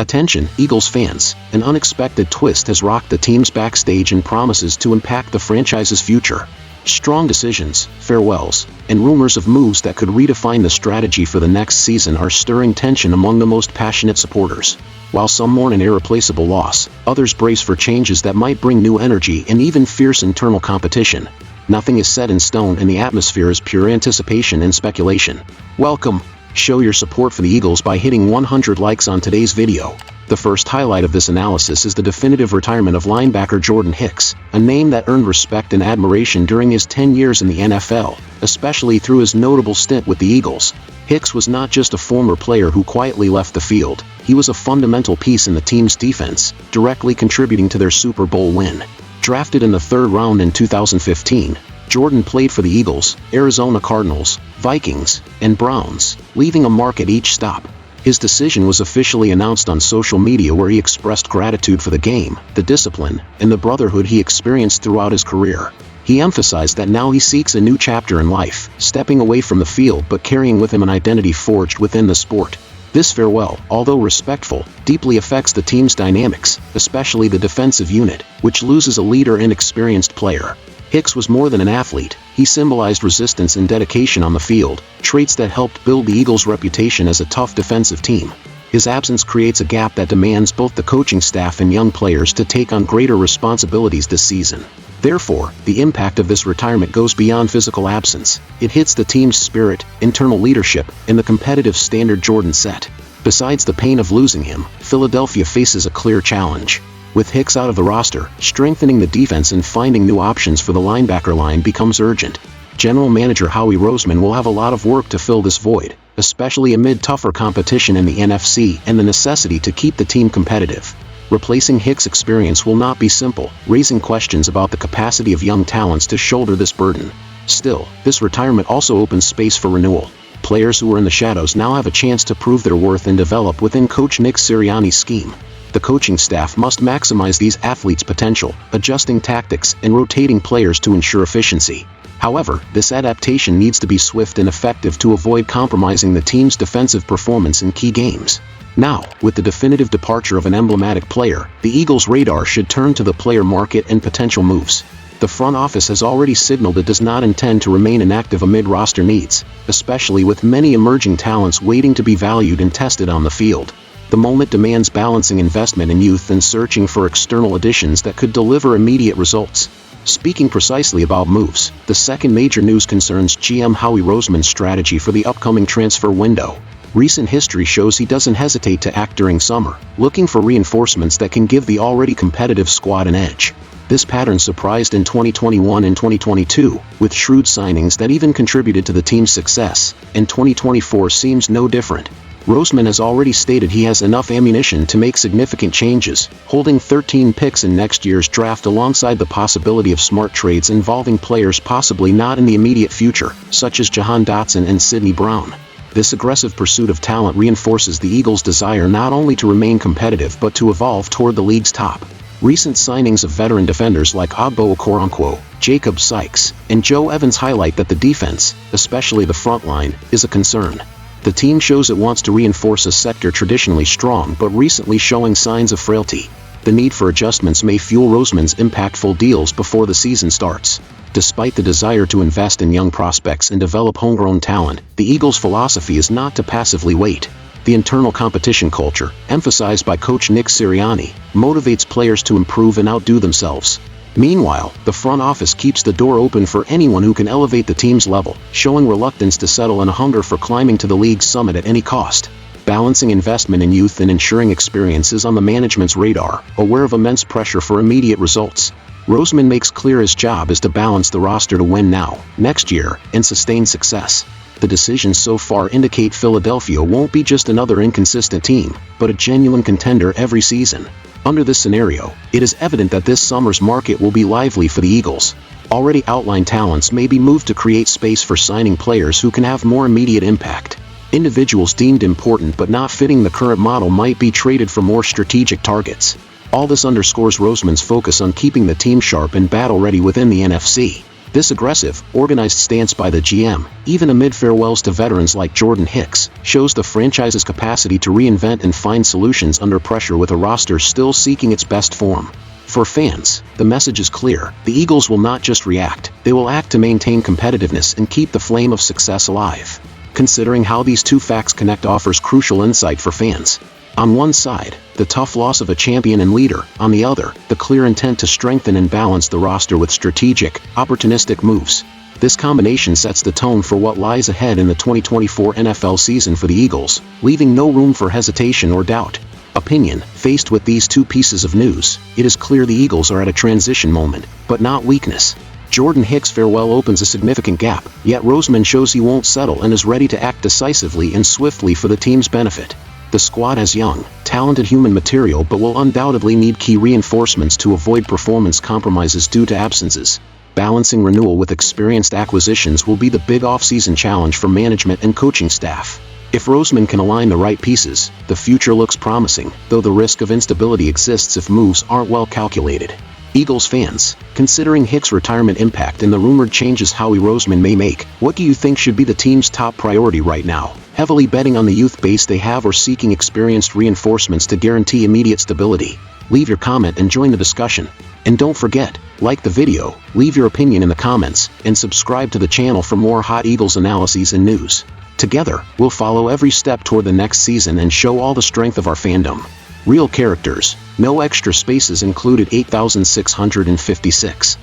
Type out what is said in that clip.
Attention, Eagles fans, an unexpected twist has rocked the team's backstage and promises to impact the franchise's future. Strong decisions, farewells, and rumors of moves that could redefine the strategy for the next season are stirring tension among the most passionate supporters. While some mourn an irreplaceable loss, others brace for changes that might bring new energy and even fierce internal competition. Nothing is set in stone and the atmosphere is pure anticipation and speculation. Welcome! Show your support for the Eagles by hitting 100 likes on today's video. The first highlight of this analysis is the definitive retirement of linebacker Jordan Hicks, a name that earned respect and admiration during his 10 years in the NFL, especially through his notable stint with the Eagles. Hicks was not just a former player who quietly left the field, he was a fundamental piece in the team's defense, directly contributing to their Super Bowl win. Drafted in the third round in 2015, Jordan played for the Eagles, Arizona Cardinals, Vikings, and Browns, leaving a mark at each stop. His decision was officially announced on social media, where he expressed gratitude for the game, the discipline, and the brotherhood he experienced throughout his career. He emphasized that now he seeks a new chapter in life, stepping away from the field but carrying with him an identity forged within the sport. This farewell, although respectful, deeply affects the team's dynamics, especially the defensive unit, which loses a leader and experienced player. Hicks was more than an athlete, he symbolized resistance and dedication on the field, traits that helped build the Eagles' reputation as a tough defensive team. His absence creates a gap that demands both the coaching staff and young players to take on greater responsibilities this season. Therefore, the impact of this retirement goes beyond physical absence. It hits the team's spirit, internal leadership, and the competitive standard Jordan set. Besides the pain of losing him, Philadelphia faces a clear challenge. With Hicks out of the roster, strengthening the defense and finding new options for the linebacker line becomes urgent. General Manager Howie Roseman will have a lot of work to fill this void, especially amid tougher competition in the NFC and the necessity to keep the team competitive. Replacing Hicks' experience will not be simple, raising questions about the capacity of young talents to shoulder this burden. Still, this retirement also opens space for renewal. Players who were in the shadows now have a chance to prove their worth and develop within Coach Nick Sirianni's scheme. The coaching staff must maximize these athletes' potential, adjusting tactics and rotating players to ensure efficiency. However, this adaptation needs to be swift and effective to avoid compromising the team's defensive performance in key games. Now, with the definitive departure of an emblematic player, the Eagles' radar should turn to the player market and potential moves. The front office has already signaled it does not intend to remain inactive amid roster needs, especially with many emerging talents waiting to be valued and tested on the field. The moment demands balancing investment in youth and searching for external additions that could deliver immediate results. Speaking precisely about moves, the second major news concerns GM Howie Roseman's strategy for the upcoming transfer window. Recent history shows he doesn't hesitate to act during summer, looking for reinforcements that can give the already competitive squad an edge. This pattern surprised in 2021 and 2022, with shrewd signings that even contributed to the team's success, and 2024 seems no different. Roseman has already stated he has enough ammunition to make significant changes, holding 13 picks in next year's draft alongside the possibility of smart trades involving players possibly not in the immediate future, such as Jahan Dotson and Sidney Brown. This aggressive pursuit of talent reinforces the Eagles' desire not only to remain competitive but to evolve toward the league's top. Recent signings of veteran defenders like Ogbo Okoronkwo, Jacob Sykes, and Joe Evans highlight that the defense, especially the front line, is a concern. The team shows it wants to reinforce a sector traditionally strong but recently showing signs of frailty. The need for adjustments may fuel Roseman's impactful deals before the season starts. Despite the desire to invest in young prospects and develop homegrown talent, the Eagles' philosophy is not to passively wait. The internal competition culture, emphasized by Coach Nick Sirianni, motivates players to improve and outdo themselves. Meanwhile, the front office keeps the door open for anyone who can elevate the team's level, showing reluctance to settle and a hunger for climbing to the league's summit at any cost. Balancing investment in youth and ensuring experience is on the management's radar, aware of immense pressure for immediate results. Roseman makes clear his job is to balance the roster to win now, next year, and sustain success. The decisions so far indicate Philadelphia won't be just another inconsistent team, but a genuine contender every season. Under this scenario, it is evident that this summer's market will be lively for the Eagles. Already outlined talents may be moved to create space for signing players who can have more immediate impact. Individuals deemed important but not fitting the current model might be traded for more strategic targets. All this underscores Roseman's focus on keeping the team sharp and battle-ready within the NFC. This aggressive, organized stance by the GM, even amid farewells to veterans like Jordan Hicks, shows the franchise's capacity to reinvent and find solutions under pressure with a roster still seeking its best form. For fans, the message is clear. The Eagles will not just react, they will act to maintain competitiveness and keep the flame of success alive. Considering how these two facts connect offers crucial insight for fans. On one side, the tough loss of a champion and leader; on the other, the clear intent to strengthen and balance the roster with strategic, opportunistic moves. This combination sets the tone for what lies ahead in the 2024 NFL season for the Eagles, leaving no room for hesitation or doubt. Opinion: faced with these two pieces of news, it is clear the Eagles are at a transition moment, but not weakness. Jordan Hicks' farewell opens a significant gap, yet Roseman shows he won't settle and is ready to act decisively and swiftly for the team's benefit. The squad has young, talented human material but will undoubtedly need key reinforcements to avoid performance compromises due to absences. Balancing renewal with experienced acquisitions will be the big off-season challenge for management and coaching staff. If Roseman can align the right pieces, the future looks promising, though the risk of instability exists if moves aren't well calculated. Eagles fans, considering Hicks' retirement impact and the rumored changes Howie Roseman may make, what do you think should be the team's top priority right now? Heavily betting on the youth base they have or seeking experienced reinforcements to guarantee immediate stability? Leave your comment and join the discussion. And don't forget, like the video, leave your opinion in the comments, and subscribe to the channel for more hot Eagles analyses and news. Together, we'll follow every step toward the next season and show all the strength of our fandom. Real characters, no extra spaces included. 8656.